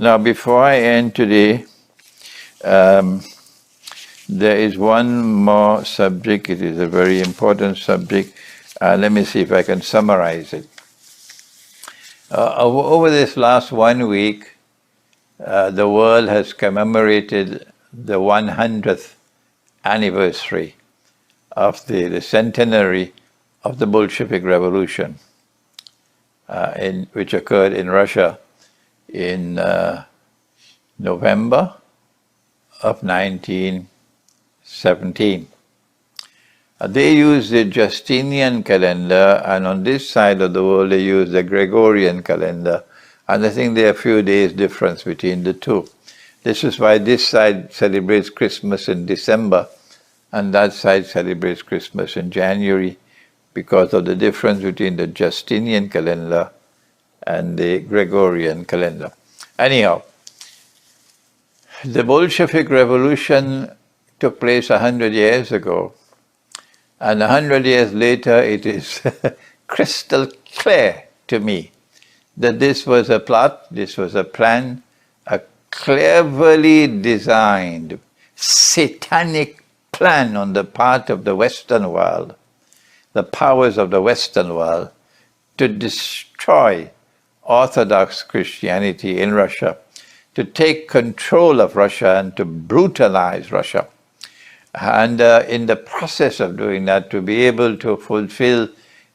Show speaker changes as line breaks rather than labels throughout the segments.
Now, before I end today, there is one more subject. It is a very important subject. Let me see if I can summarize it. Over this last 1 week, the world has commemorated the 100th anniversary of the centenary of the Bolshevik Revolution, which occurred in Russia in November of 1917. They use the Justinian calendar, and on this side of the world they use the Gregorian calendar, and I think there are a few days difference between the two. This is why this side celebrates Christmas in December and that side celebrates Christmas in January, because of the difference between the Justinian calendar and the Gregorian calendar. Anyhow, the Bolshevik Revolution took place 100 years ago, and 100 years later it is crystal clear to me that this was a plot, this was a plan, a cleverly designed, satanic plan on the part of the Western world, the powers of the Western world, to destroy Orthodox Christianity in Russia, to take control of Russia and to brutalize Russia. And in the process of doing that, to be able to fulfill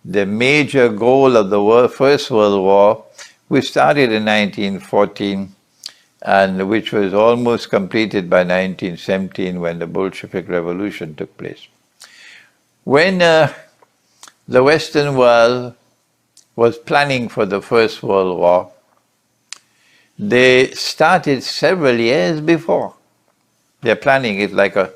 the major goal of the First World War, which started in 1914 and which was almost completed by 1917 when the Bolshevik Revolution took place. When the Western world was planning for the First World War, they started several years before. Their planning is like a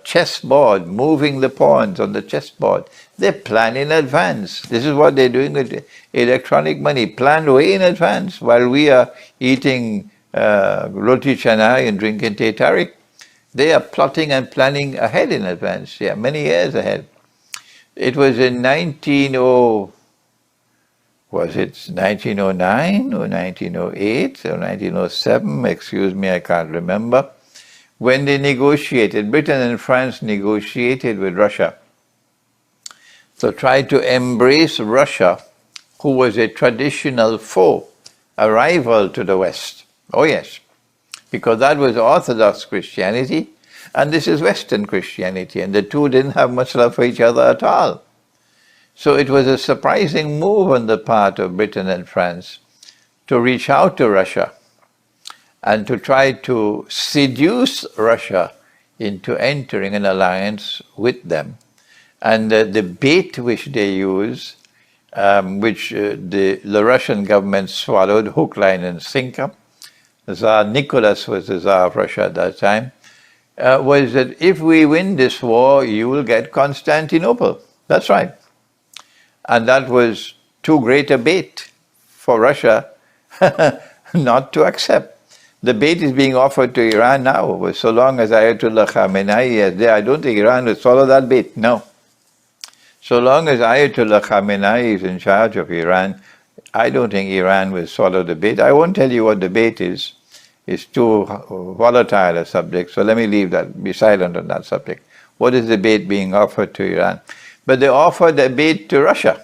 chessboard, moving the pawns on the chessboard. They plan in advance. This is what they're doing with electronic money, planned way in advance, while we are eating roti canai and drinking teh tarik. They are plotting and planning ahead in advance, many years ahead. It was in 1909 or 1908 or 1907, excuse me, I can't remember, when they negotiated, Britain and France negotiated with Russia. So tried to embrace Russia, who was a traditional foe, a rival to the West. Oh yes, because that was Orthodox Christianity, and this is Western Christianity, and the two didn't have much love for each other at all. So it was a surprising move on the part of Britain and France to reach out to Russia and to try to seduce Russia into entering an alliance with them. And the bait which they use, which the Russian government swallowed hook, line and sinker, Tsar Nicholas was the Tsar of Russia at that time, was that if we win this war, you will get Constantinople. That's right. And that was too great a bait for Russia not to accept. The bait is being offered to Iran now, but so long as Ayatollah Khamenei is there, I don't think Iran will swallow that bait, no. So long as Ayatollah Khamenei is in charge of Iran, I don't think Iran will swallow the bait. I won't tell you what the bait is. It's too volatile a subject, so let me leave that, be silent on that subject. What is the bait being offered to Iran? But they offered the bait to Russia,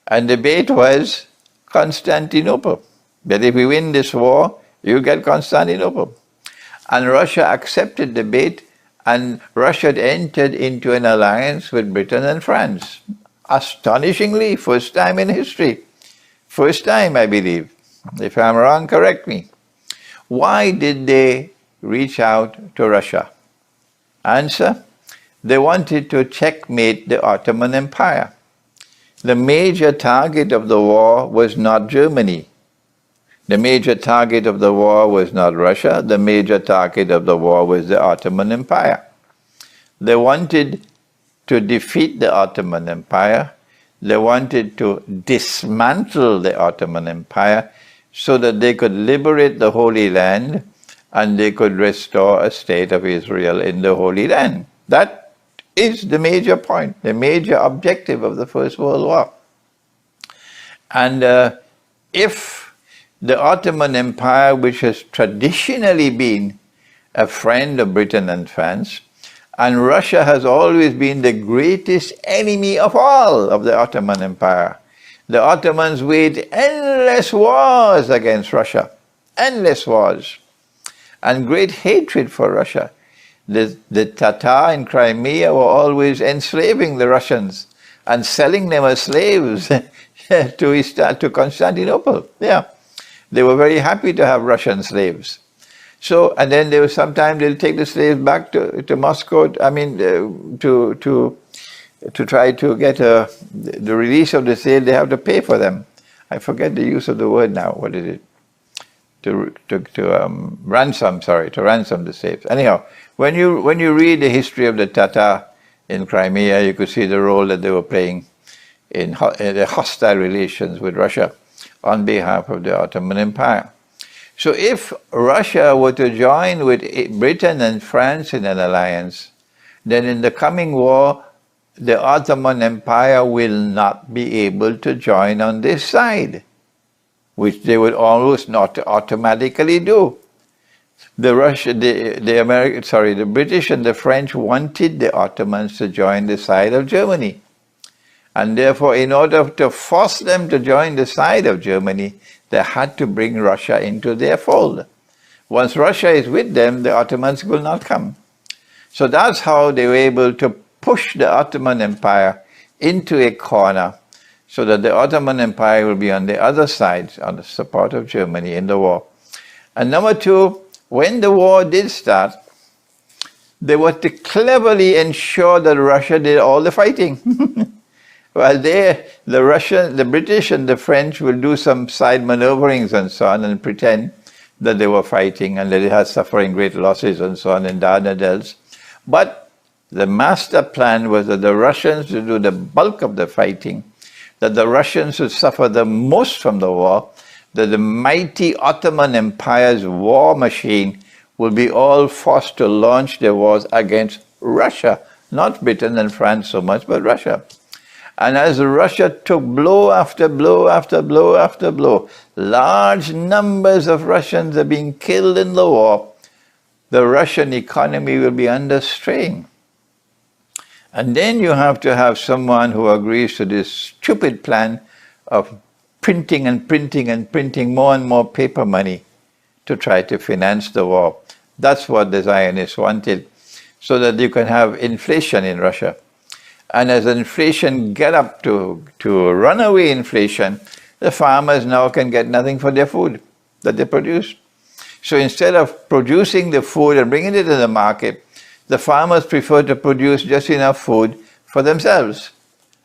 and the bait was Constantinople. That if we win this war, you get Constantinople. And Russia accepted the bait, and Russia entered into an alliance with Britain and France. Astonishingly, first time in history. First time, I believe. If I'm wrong, correct me. Why did they reach out to Russia? Answer: they wanted to checkmate the Ottoman Empire. The major target of the war was not Germany. The major target of the war was not Russia. The major target of the war was the Ottoman Empire. They wanted to defeat the Ottoman Empire. They wanted to dismantle the Ottoman Empire so that they could liberate the Holy Land and they could restore a state of Israel in the Holy Land. That is the major point, the major objective of the First World War. And if the Ottoman Empire, which has traditionally been a friend of Britain and France, and Russia has always been the greatest enemy of all of the Ottoman Empire. The Ottomans waged endless wars against Russia, endless wars, and great hatred for Russia. The Tatar in Crimea were always enslaving the Russians and selling them as slaves to Constantinople. Yeah, they were very happy to have Russian slaves. So, and then sometimes they'll take the slaves back to Moscow. I mean, to try to get the release of the slave, they have to pay for them. I forget the use of the word now. What is it? To ransom the slaves. Anyhow, when you read the history of the Tatar in Crimea, you could see the role that they were playing in the hostile relations with Russia on behalf of the Ottoman Empire. So if Russia were to join with Britain and France in an alliance, then in the coming war, the Ottoman Empire will not be able to join on this side, which they would almost not automatically do. The British and the French wanted the Ottomans to join the side of Germany. And therefore, in order to force them to join the side of Germany, they had to bring Russia into their fold. Once Russia is with them, the Ottomans will not come. So that's how they were able to push the Ottoman Empire into a corner, so that the Ottoman Empire will be on the other side, on the support of Germany in the war. And number two, when the war did start, they were to cleverly ensure that Russia did all the fighting. While the British and the French will do some side maneuverings and so on and pretend that they were fighting and that they had suffering great losses and so on in Dardanelles. But the master plan was that the Russians would do the bulk of the fighting, that the Russians would suffer the most from the war, that the mighty Ottoman Empire's war machine will be all forced to launch their wars against Russia, not Britain and France so much, but Russia. And as Russia took blow after blow after blow after blow, large numbers of Russians are being killed in the war, the Russian economy will be under strain. And then you have to have someone who agrees to this stupid plan of printing and printing and printing more and more paper money to try to finance the war. That's what the Zionists wanted, so that you can have inflation in Russia. And as inflation get up to runaway inflation, the farmers now can get nothing for their food that they produce. So instead of producing the food and bringing it to the market, the farmers prefer to produce just enough food for themselves.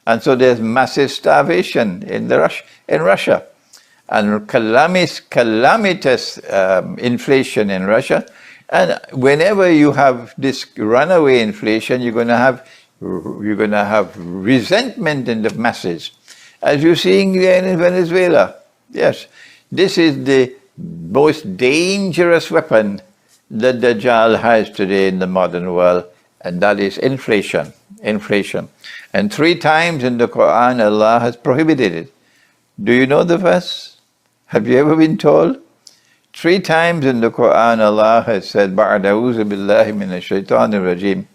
And so there's massive starvation in Russia. And calamitous inflation in Russia. And whenever you have this runaway inflation, you're going to have resentment in the masses, as you're seeing here in Venezuela. Yes, this is the most dangerous weapon that Dajjal has today in the modern world, and that is inflation. Inflation. And 3 times in the Quran, Allah has prohibited it. Do you know the verse? Have you ever been told? 3 times in the Quran, Allah has said, Ba'ada'uzu billahi minash shaitanir rajim.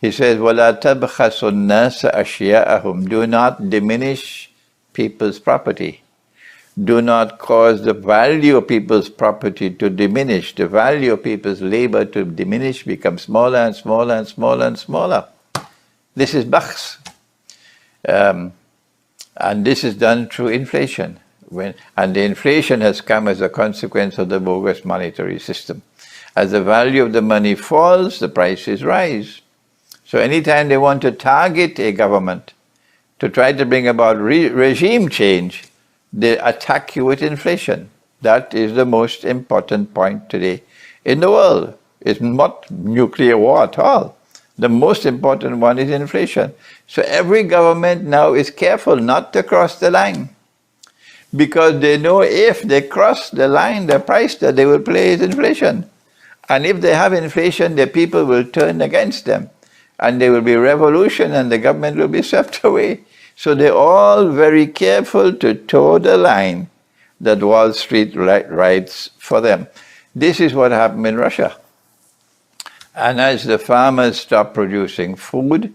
He says, وَلَا تَبْخَسُ النَّاسَ أَشْيَاءَهُمْ. Do not diminish people's property. Do not cause the value of people's property to diminish, the value of people's labor to diminish, become smaller and smaller and smaller and smaller. This is bakhs. And this is done through inflation. And the inflation has come as a consequence of the bogus monetary system. As the value of the money falls, the prices rise. So anytime they want to target a government to try to bring about regime change, they attack you with inflation. That is the most important point today in the world. It's not nuclear war at all. The most important one is inflation. So every government now is careful not to cross the line, because they know if they cross the line, the price that they will pay is inflation. And if they have inflation, the people will turn against them. And there will be revolution and the government will be swept away. So they're all very careful to toe the line that Wall Street writes for them. This is what happened in Russia. And as the farmers stopped producing food,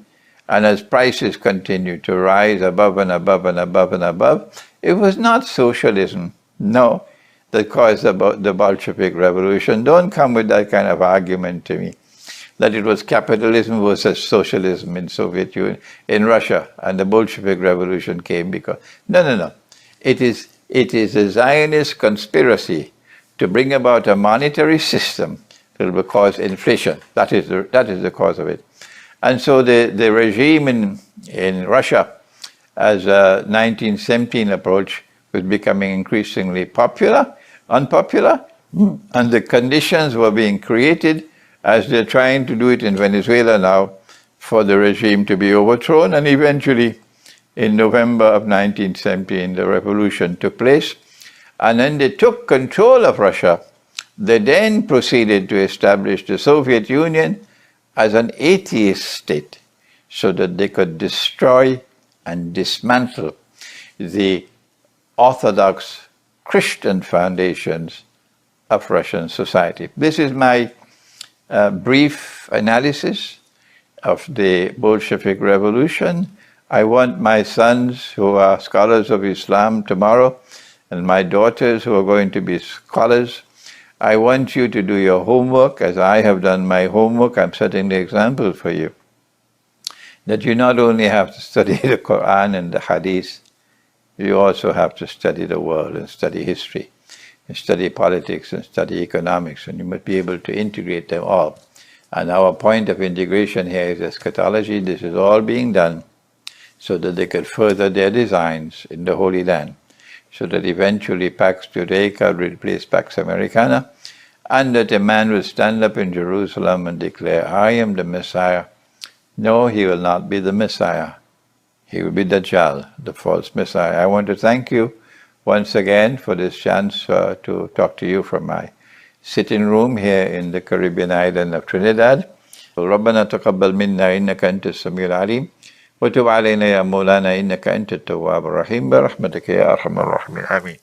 and as prices continued to rise above and above and above and above, it was not socialism, no, that caused the Bolshevik Revolution. Don't come with that kind of argument to me, that it was capitalism versus socialism in Soviet Union, in Russia, and the Bolshevik Revolution came because... No. It is a Zionist conspiracy to bring about a monetary system that will cause inflation. That is the cause of it. And so the regime in Russia, as a 1917 approach, was becoming increasingly unpopular, and the conditions were being created, as they're trying to do it in Venezuela now, for the regime to be overthrown. And eventually, in November of 1917, the revolution took place. And then they took control of Russia. They then proceeded to establish the Soviet Union as an atheist state, so that they could destroy and dismantle the Orthodox Christian foundations of Russian society. This is my brief analysis of the Bolshevik Revolution. I want my sons, who are scholars of Islam tomorrow, and my daughters, who are going to be scholars, I want you to do your homework as I have done my homework. I'm setting the example for you, that you not only have to study the Quran and the Hadith, you also have to study the world and study history, and study politics and study economics, and you must be able to integrate them all. And our point of integration here is eschatology. This is all being done so that they could further their designs in the Holy Land, so that eventually Pax Judaica will replace Pax Americana, and that a man will stand up in Jerusalem and declare, I am the Messiah. No, he will not be the Messiah. He will be Dajjal, the false Messiah. I want to thank you once again for this chance to talk to you from my sitting room here in the Caribbean island of Trinidad. ربنا تقبل منا إنك أنت السميع العليم وتب علينا يا مولانا إنك أنت التواب الرحيم برحمتك يا أرحم الراحمين آمين.